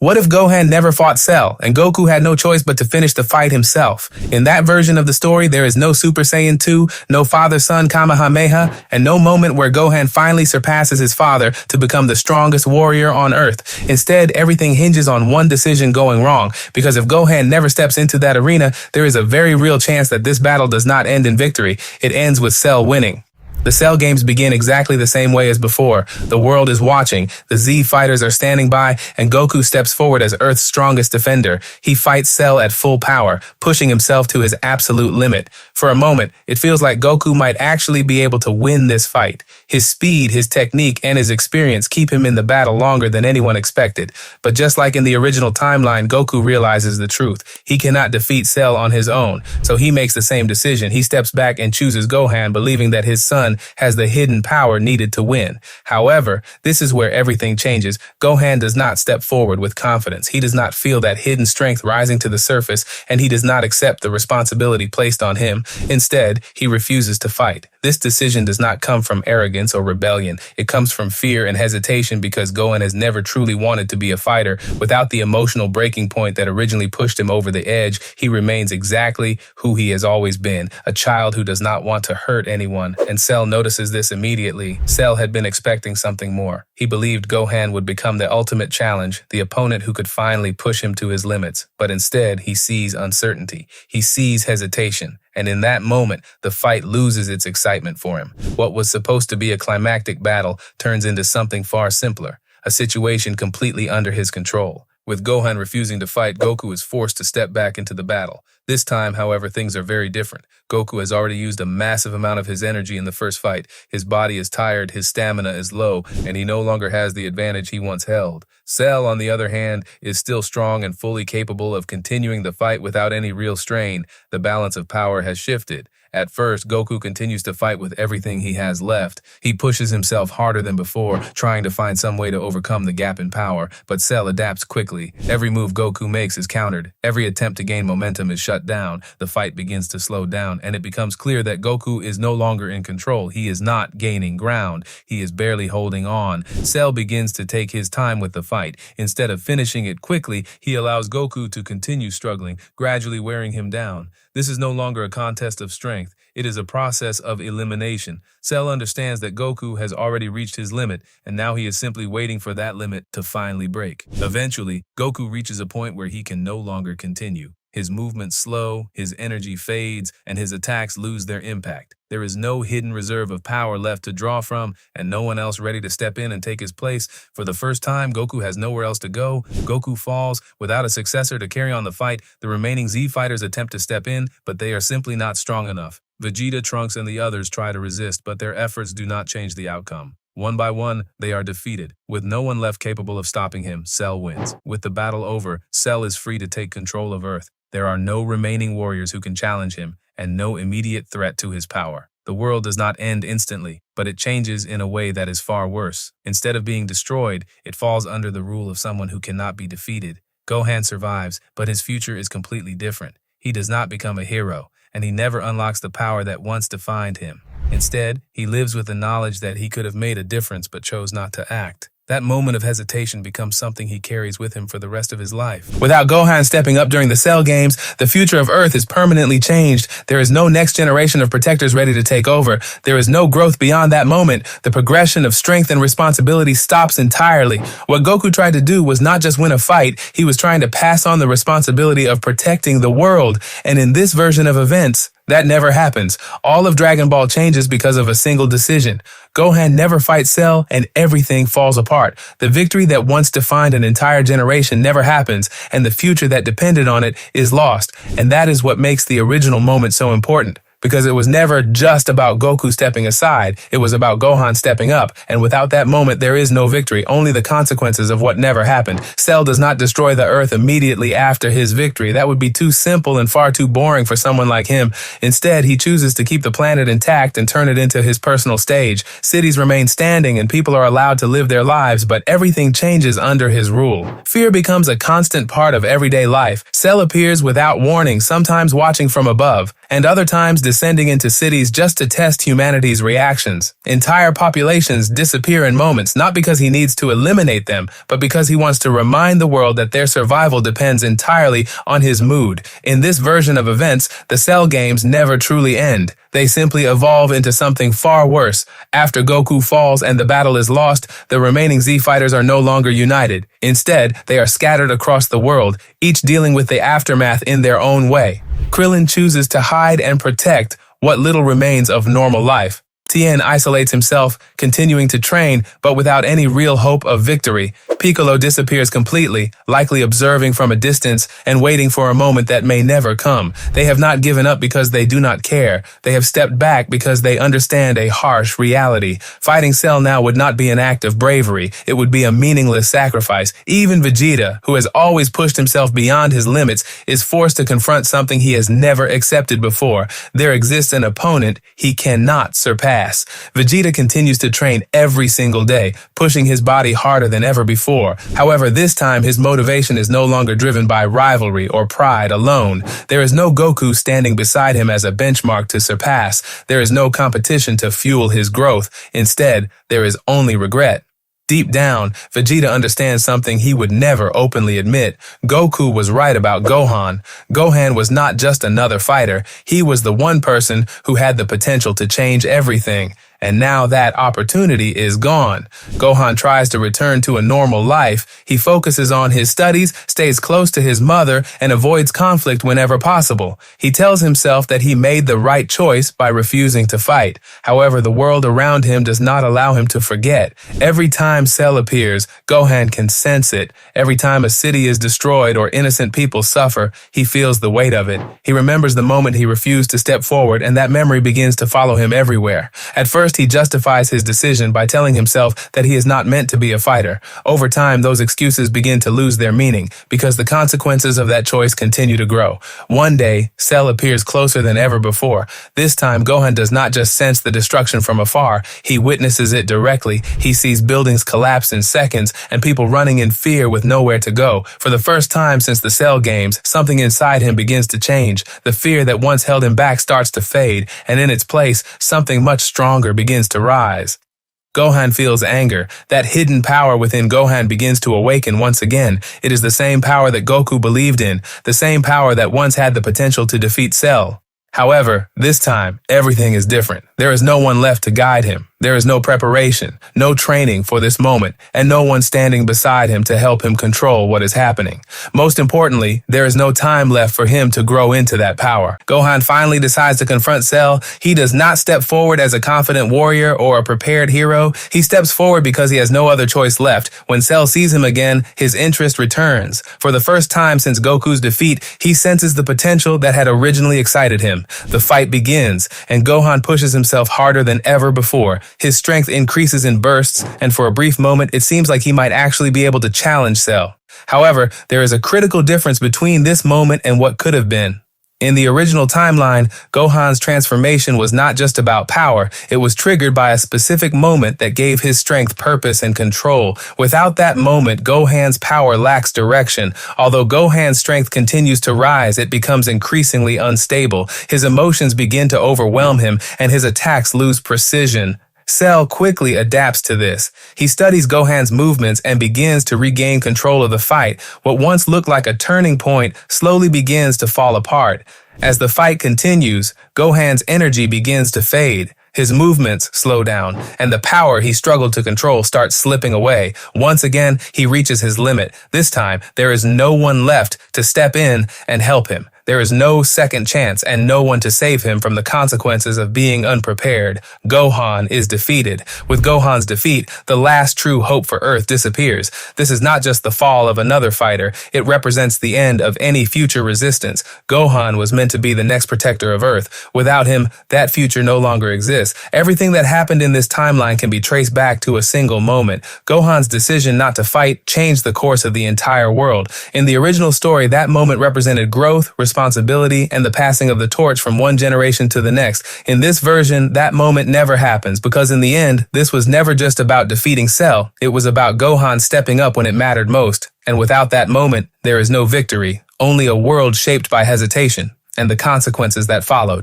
What if Gohan never fought Cell, and Goku had no choice but to finish the fight himself? In that version of the story, there is no Super Saiyan 2, no Father-Son Kamehameha, and no moment where Gohan finally surpasses his father to become the strongest warrior on Earth. Instead, everything hinges on one decision going wrong, because if Gohan never steps into that arena, there is a very real chance that this battle does not end in victory. It ends with Cell winning. The Cell games begin exactly the same way as before. The world is watching, the Z fighters are standing by, and Goku steps forward as Earth's strongest defender. He fights Cell at full power, pushing himself to his absolute limit. For a moment, it feels like Goku might actually be able to win this fight. His speed, his technique, and his experience keep him in the battle longer than anyone expected. But just like in the original timeline, Goku realizes the truth. He cannot defeat Cell on his own, so he makes the same decision. He steps back and chooses Gohan, believing that his son has the hidden power needed to win. However, this is where everything changes. Gohan does not step forward with confidence. He does not feel that hidden strength rising to the surface, and he does not accept the responsibility placed on him. Instead, he refuses to fight. This decision does not come from arrogance or rebellion. It comes from fear and hesitation because Gohan has never truly wanted to be a fighter. Without the emotional breaking point that originally pushed him over the edge, he remains exactly who he has always been, a child who does not want to hurt anyone. And Cell notices this immediately. Cell had been expecting something more. He believed Gohan would become the ultimate challenge, the opponent who could finally push him to his limits. But instead, he sees uncertainty. He sees hesitation. And in that moment, the fight loses its excitement for him. What was supposed to be a climactic battle turns into something far simpler, a situation completely under his control. With Gohan refusing to fight, Goku is forced to step back into the battle. This time, however, things are very different. Goku has already used a massive amount of his energy in the first fight. His body is tired, his stamina is low, and he no longer has the advantage he once held. Cell, on the other hand, is still strong and fully capable of continuing the fight without any real strain. The balance of power has shifted. At first, Goku continues to fight with everything he has left. He pushes himself harder than before, trying to find some way to overcome the gap in power, but Cell adapts quickly. Every move Goku makes is countered. Every attempt to gain momentum is shut down. The fight begins to slow down, and it becomes clear that Goku is no longer in control. He is not gaining ground. He is barely holding on. Cell begins to take his time with the fight. Instead of finishing it quickly, he allows Goku to continue struggling, gradually wearing him down. This is no longer a contest of strength. It is a process of elimination. Cell understands that Goku has already reached his limit, and now he is simply waiting for that limit to finally break. Eventually, Goku reaches a point where he can no longer continue. His movements slow, his energy fades, and his attacks lose their impact. There is no hidden reserve of power left to draw from, and no one else ready to step in and take his place. For the first time, Goku has nowhere else to go. Goku falls. Without a successor to carry on the fight, the remaining Z fighters attempt to step in, but they are simply not strong enough. Vegeta, Trunks, and the others try to resist, but their efforts do not change the outcome. One by one, they are defeated. With no one left capable of stopping him, Cell wins. With the battle over, Cell is free to take control of Earth. There are no remaining warriors who can challenge him, and no immediate threat to his power. The world does not end instantly, but it changes in a way that is far worse. Instead of being destroyed, it falls under the rule of someone who cannot be defeated. Gohan survives, but his future is completely different. He does not become a hero, and he never unlocks the power that once defined him. Instead, he lives with the knowledge that he could have made a difference but chose not to act. That moment of hesitation becomes something he carries with him for the rest of his life. Without Gohan stepping up during the Cell games, the future of Earth is permanently changed. There is no next generation of protectors ready to take over. There is no growth beyond that moment. The progression of strength and responsibility stops entirely. What Goku tried to do was not just win a fight, he was trying to pass on the responsibility of protecting the world. And in this version of events, that never happens. All of Dragon Ball changes because of a single decision. Gohan never fights Cell, and everything falls apart. The victory that once defined an entire generation never happens, and the future that depended on it is lost. And that is what makes the original moment so important. Because it was never just about Goku stepping aside, it was about Gohan stepping up, and without that moment there is no victory, only the consequences of what never happened. Cell does not destroy the Earth immediately after his victory. That would be too simple and far too boring for someone like him. Instead, he chooses to keep the planet intact and turn it into his personal stage. Cities remain standing and people are allowed to live their lives, but everything changes under his rule. Fear becomes a constant part of everyday life. Cell appears without warning, sometimes watching from above, and other times descending into cities just to test humanity's reactions. Entire populations disappear in moments, not because he needs to eliminate them, but because he wants to remind the world that their survival depends entirely on his mood. In this version of events, the Cell games never truly end. They simply evolve into something far worse. After Goku falls and the battle is lost, the remaining Z fighters are no longer united. Instead, they are scattered across the world, each dealing with the aftermath in their own way. Krillin chooses to hide and protect what little remains of normal life. Tien isolates himself, continuing to train, but without any real hope of victory. Piccolo disappears completely, likely observing from a distance and waiting for a moment that may never come. They have not given up because they do not care. They have stepped back because they understand a harsh reality. Fighting Cell now would not be an act of bravery. It would be a meaningless sacrifice. Even Vegeta, who has always pushed himself beyond his limits, is forced to confront something he has never accepted before. There exists an opponent he cannot surpass. Vegeta continues to train every single day, pushing his body harder than ever before. However, this time his motivation is no longer driven by rivalry or pride alone. There is no Goku standing beside him as a benchmark to surpass. There is no competition to fuel his growth. Instead, there is only regret. Deep down, Vegeta understands something he would never openly admit. Goku was right about Gohan. Gohan was not just another fighter. He was the one person who had the potential to change everything. And now that opportunity is gone. Gohan tries to return to a normal life. He focuses on his studies, stays close to his mother, and avoids conflict whenever possible. He tells himself that he made the right choice by refusing to fight. However, the world around him does not allow him to forget. Every time Cell appears, Gohan can sense it. Every time a city is destroyed or innocent people suffer, he feels the weight of it. He remembers the moment he refused to step forward, and that memory begins to follow him everywhere. At first, he justifies his decision by telling himself that he is not meant to be a fighter. Over time, those excuses begin to lose their meaning because the consequences of that choice continue to grow. One day, Cell appears closer than ever before. This time, Gohan does not just sense the destruction from afar. He witnesses it directly. He sees buildings collapse in seconds and people running in fear with nowhere to go. For the first time since the Cell games, something inside him begins to change. The fear that once held him back starts to fade, and in its place, something much stronger begins to rise. Gohan feels anger. That hidden power within Gohan begins to awaken once again. It is the same power that Goku believed in, the same power that once had the potential to defeat Cell. However, this time, everything is different. There is no one left to guide him. There is no preparation, no training for this moment, and no one standing beside him to help him control what is happening. Most importantly, there is no time left for him to grow into that power. Gohan finally decides to confront Cell. He does not step forward as a confident warrior or a prepared hero. He steps forward because he has no other choice left. When Cell sees him again, his interest returns. For the first time since Goku's defeat, he senses the potential that had originally excited him. The fight begins, and Gohan pushes himself harder than ever before. His strength increases in bursts, and for a brief moment, it seems like he might actually be able to challenge Cell. However, there is a critical difference between this moment and what could have been. In the original timeline, Gohan's transformation was not just about power. It was triggered by a specific moment that gave his strength purpose and control. Without that moment, Gohan's power lacks direction. Although Gohan's strength continues to rise, it becomes increasingly unstable. His emotions begin to overwhelm him, and his attacks lose precision. Cell quickly adapts to this. He studies Gohan's movements and begins to regain control of the fight. What once looked like a turning point slowly begins to fall apart. As the fight continues, Gohan's energy begins to fade. His movements slow down, and the power he struggled to control starts slipping away. Once again, he reaches his limit. This time, there is no one left to step in and help him. There is no second chance and no one to save him from the consequences of being unprepared. Gohan is defeated. With Gohan's defeat, the last true hope for Earth disappears. This is not just the fall of another fighter. It represents the end of any future resistance. Gohan was meant to be the next protector of Earth. Without him, that future no longer exists. Everything that happened in this timeline can be traced back to a single moment. Gohan's decision not to fight changed the course of the entire world. In the original story, that moment represented growth, responsibility, and the passing of the torch from one generation to the next. In this version, that moment never happens because in the end, this was never just about defeating Cell. It was about Gohan stepping up when it mattered most. And without that moment, there is no victory, only a world shaped by hesitation and the consequences that followed.